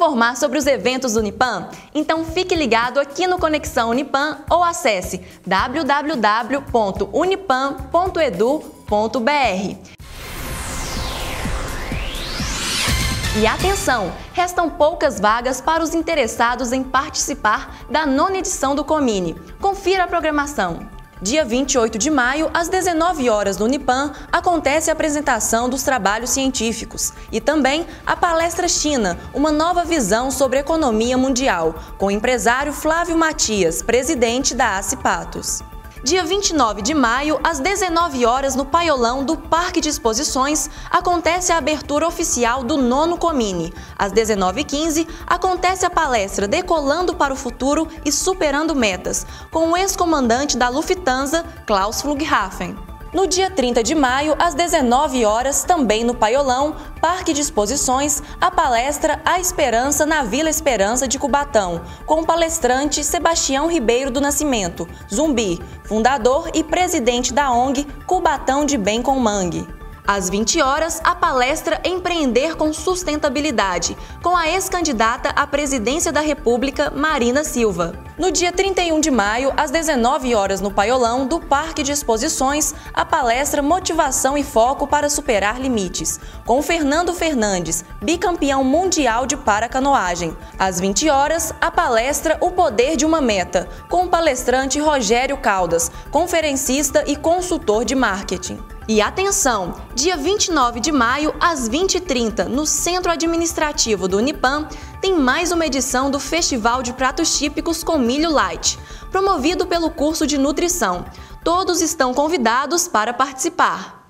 informar sobre os eventos do Unipan? Então fique ligado aqui no Conexão Unipan ou acesse www.unipan.edu.br. E atenção, restam poucas vagas para os interessados em participar da 9ª edição do Comini. Confira a programação. Dia 28 de maio, às 19 horas no Unipan, acontece a apresentação dos trabalhos científicos e também a palestra China, uma nova visão sobre economia mundial, com o empresário Flávio Matias, presidente da ACE Patos. Dia 29 de maio, às 19 horas, no Paiolão do Parque de Exposições, acontece a abertura oficial do 9º Comini. Às 19h15, acontece a palestra Decolando para o Futuro e Superando Metas, com o ex-comandante da Lufthansa, Klaus Flughafen. No dia 30 de maio, às 19 horas, também no Paiolão, Parque de Exposições, a palestra A Esperança na Vila Esperança de Cubatão, com o palestrante Sebastião Ribeiro do Nascimento, Zumbi, fundador e presidente da ONG Cubatão de Bem com Mangue. Às 20 horas, a palestra Empreender com Sustentabilidade, com a ex-candidata à presidência da República, Marina Silva. No dia 31 de maio, às 19 horas, no Paiolão do Parque de Exposições, a palestra Motivação e Foco para Superar Limites, com Fernando Fernandes, bicampeão mundial de paracanoagem. Às 20 horas, a palestra O Poder de uma Meta, com o palestrante Rogério Caldas, conferencista e consultor de marketing. E atenção, dia 29 de maio, às 20h30, no Centro Administrativo do Unipan, tem mais uma edição do Festival de Pratos Típicos com Milho Light, promovido pelo curso de Nutrição. Todos estão convidados para participar.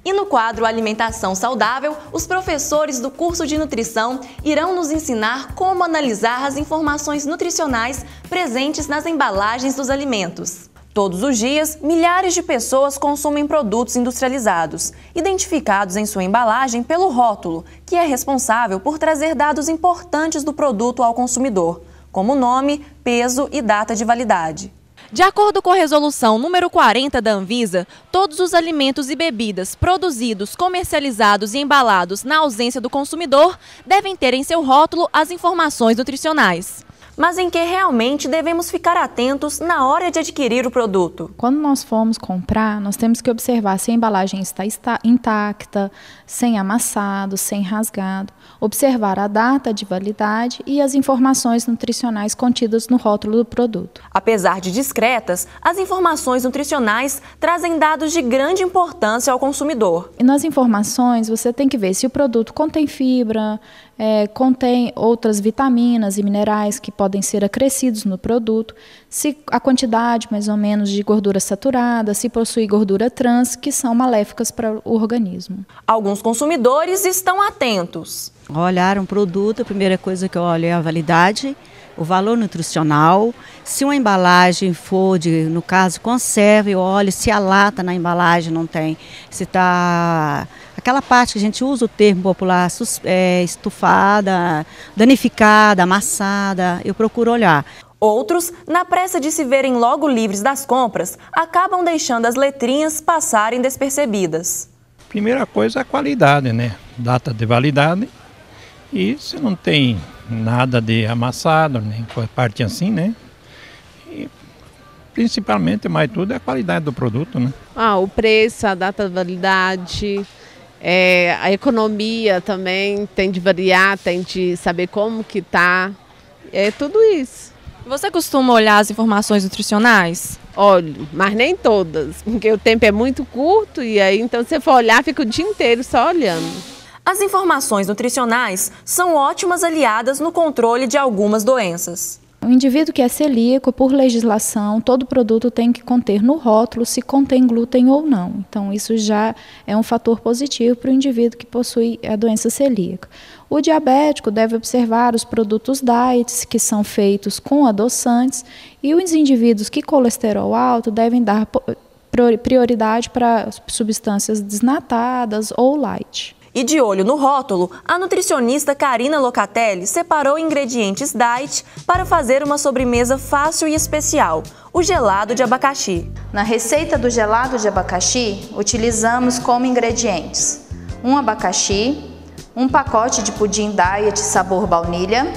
E no quadro Alimentação Saudável, os professores do curso de nutrição irão nos ensinar como analisar as informações nutricionais presentes nas embalagens dos alimentos. Todos os dias, milhares de pessoas consomem produtos industrializados, identificados em sua embalagem pelo rótulo, que é responsável por trazer dados importantes do produto ao consumidor, como nome, peso e data de validade. De acordo com a resolução número 40 da Anvisa, todos os alimentos e bebidas produzidos, comercializados e embalados na ausência do consumidor devem ter em seu rótulo as informações nutricionais. Mas em que realmente devemos ficar atentos na hora de adquirir o produto? Quando nós formos comprar, nós temos que observar se a embalagem está intacta, sem amassado, sem rasgado, observar a data de validade e as informações nutricionais contidas no rótulo do produto. Apesar de discretas, as informações nutricionais trazem dados de grande importância ao consumidor. E nas informações você tem que ver se o produto contém fibra, contém outras vitaminas e minerais que podem ser acrescidos no produto, se a quantidade mais ou menos de gordura saturada, se possui gordura trans, que são maléficas para o organismo. Alguns consumidores estão atentos. Olhar um produto, a primeira coisa que eu olho é a validade, o valor nutricional. Se uma embalagem for de, no caso, conserva, eu olho se a lata na embalagem não tem, se está aquela parte que a gente usa o termo popular, estufada, danificada, amassada, eu procuro olhar. Outros, na pressa de se verem logo livres das compras, acabam deixando as letrinhas passarem despercebidas. Primeira coisa é a qualidade, né? Data de validade. E se não tem nada de amassado, nem parte assim, né? E principalmente, mais tudo, é a qualidade do produto, né? O preço, a data de validade, a economia também tem de variar, tem de saber como que tá, tudo isso. Você costuma olhar as informações nutricionais? Olho, mas nem todas, porque o tempo é muito curto e aí então se você for olhar, fica o dia inteiro só olhando. As informações nutricionais são ótimas aliadas no controle de algumas doenças. O indivíduo que é celíaco, por legislação, todo produto tem que conter no rótulo se contém glúten ou não. Então, isso já é um fator positivo para o indivíduo que possui a doença celíaca. O diabético deve observar os produtos diets, que são feitos com adoçantes, e os indivíduos que colesterol alto devem dar prioridade para substâncias desnatadas ou light. E de olho no rótulo, a nutricionista Karina Locatelli separou ingredientes diet para fazer uma sobremesa fácil e especial, o gelado de abacaxi. Na receita do gelado de abacaxi, utilizamos como ingredientes um abacaxi, um pacote de pudim diet sabor baunilha,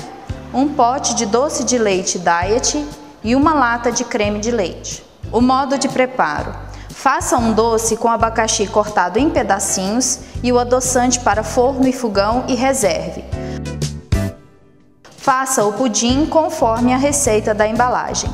um pote de doce de leite diet e uma lata de creme de leite. O modo de preparo: faça um doce com abacaxi cortado em pedacinhos e o adoçante para forno e fogão e reserve. Faça o pudim conforme a receita da embalagem.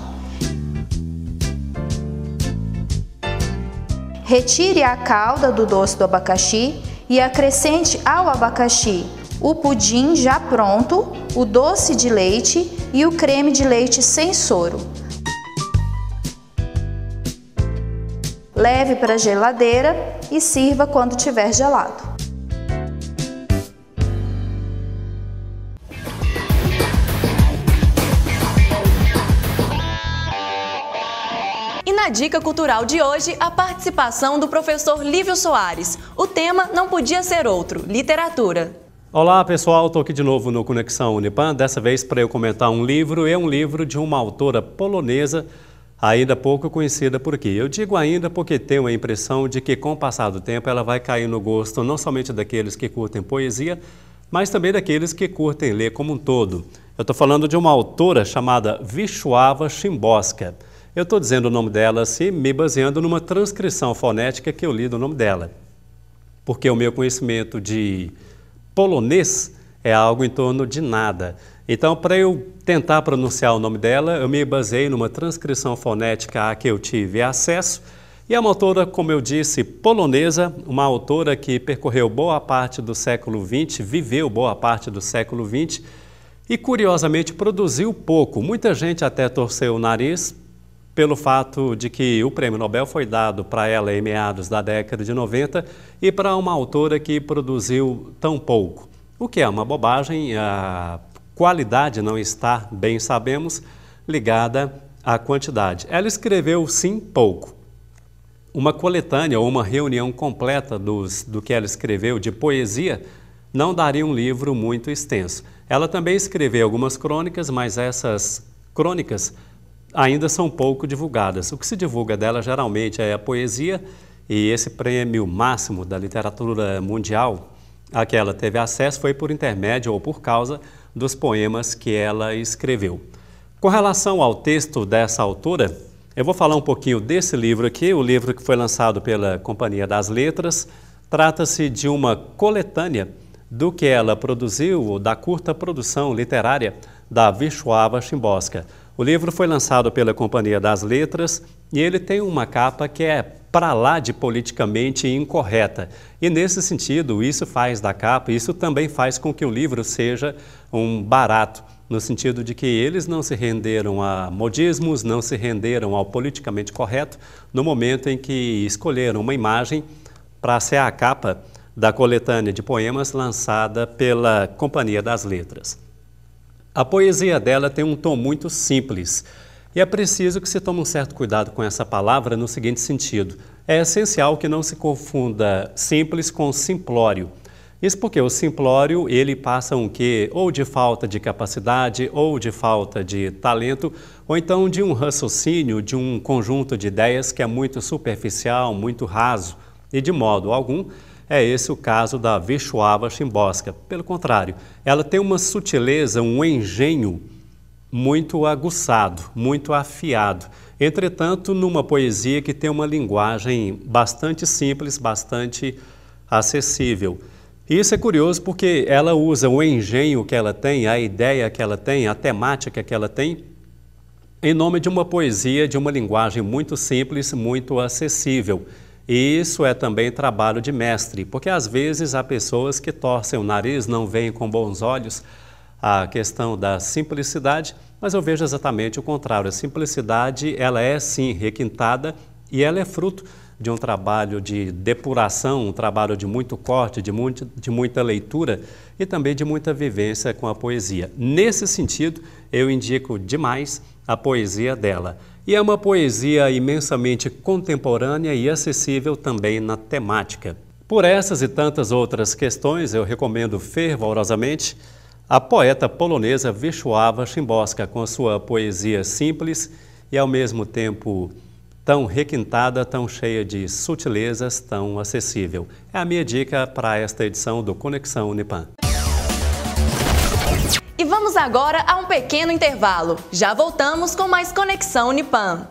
Retire a calda do doce do abacaxi e acrescente ao abacaxi o pudim já pronto, o doce de leite e o creme de leite sem soro. Leve para a geladeira e sirva quando tiver gelado. E na Dica Cultural de hoje, a participação do professor Lívio Soares. O tema não podia ser outro: literatura. Olá pessoal, estou aqui de novo no Conexão Unipan, dessa vez para eu comentar um livro. É um livro de uma autora polonesa, ainda pouco conhecida por aqui. Eu digo ainda porque tenho a impressão de que com o passar do tempo ela vai cair no gosto não somente daqueles que curtem poesia, mas também daqueles que curtem ler como um todo. Eu estou falando de uma autora chamada Wisława Szymborska. Eu estou dizendo o nome dela assim, me baseando numa transcrição fonética que eu li do nome dela, porque o meu conhecimento de polonês é algo em torno de nada. Então, para eu tentar pronunciar o nome dela, eu me baseei numa transcrição fonética a que eu tive acesso. E é uma autora, como eu disse, polonesa, uma autora que percorreu boa parte do século XX, viveu boa parte do século XX e, curiosamente, produziu pouco. Muita gente até torceu o nariz pelo fato de que o Prêmio Nobel foi dado para ela em meados da década de 90 e para uma autora que produziu tão pouco. O que é uma bobagem, a qualidade não está, bem sabemos, ligada à quantidade. Ela escreveu, sim, pouco. Uma coletânea ou uma reunião completa do que ela escreveu de poesia não daria um livro muito extenso. Ela também escreveu algumas crônicas, mas essas crônicas ainda são pouco divulgadas. O que se divulga dela geralmente é a poesia, e esse prêmio máximo da literatura mundial a que ela teve acesso foi por intermédio ou por causa dos poemas que ela escreveu. Com relação ao texto dessa autora, eu vou falar um pouquinho desse livro aqui, o livro que foi lançado pela Companhia das Letras. Trata-se de uma coletânea do que ela produziu, da curta produção literária da Wisława Szymborska. O livro foi lançado pela Companhia das Letras e ele tem uma capa que é para lá de politicamente incorreta. E nesse sentido, isso faz da capa, isso também faz com que o livro seja um barato, no sentido de que eles não se renderam a modismos, não se renderam ao politicamente correto no momento em que escolheram uma imagem para ser a capa da coletânea de poemas lançada pela Companhia das Letras. A poesia dela tem um tom muito simples e é preciso que se tome um certo cuidado com essa palavra no seguinte sentido. É essencial que não se confunda simples com simplório. Isso porque o simplório, ele passa um quê? Ou de falta de capacidade, ou de falta de talento, ou então de um raciocínio, de um conjunto de ideias que é muito superficial, muito raso. E de modo algum, é esse o caso da Wisława Szymborska. Pelo contrário, ela tem uma sutileza, um engenho muito aguçado, muito afiado. Entretanto, numa poesia que tem uma linguagem bastante simples, bastante acessível. Isso é curioso porque ela usa o engenho que ela tem, a ideia que ela tem, a temática que ela tem, em nome de uma poesia de uma linguagem muito simples, muito acessível. E isso é também trabalho de mestre, porque às vezes há pessoas que torcem o nariz, não veem com bons olhos a questão da simplicidade, mas eu vejo exatamente o contrário. A simplicidade, ela é sim requintada e ela é fruto de um trabalho de depuração, um trabalho de muito corte, de muita leitura e também de muita vivência com a poesia. Nesse sentido, eu indico demais a poesia dela. E é uma poesia imensamente contemporânea e acessível também na temática. Por essas e tantas outras questões, eu recomendo fervorosamente a poeta polonesa Wisława Szymborska, com a sua poesia simples e ao mesmo tempo tão requintada, tão cheia de sutilezas, tão acessível. É a minha dica para esta edição do Conexão Unipan. E vamos agora a um pequeno intervalo. Já voltamos com mais Conexão Unipan.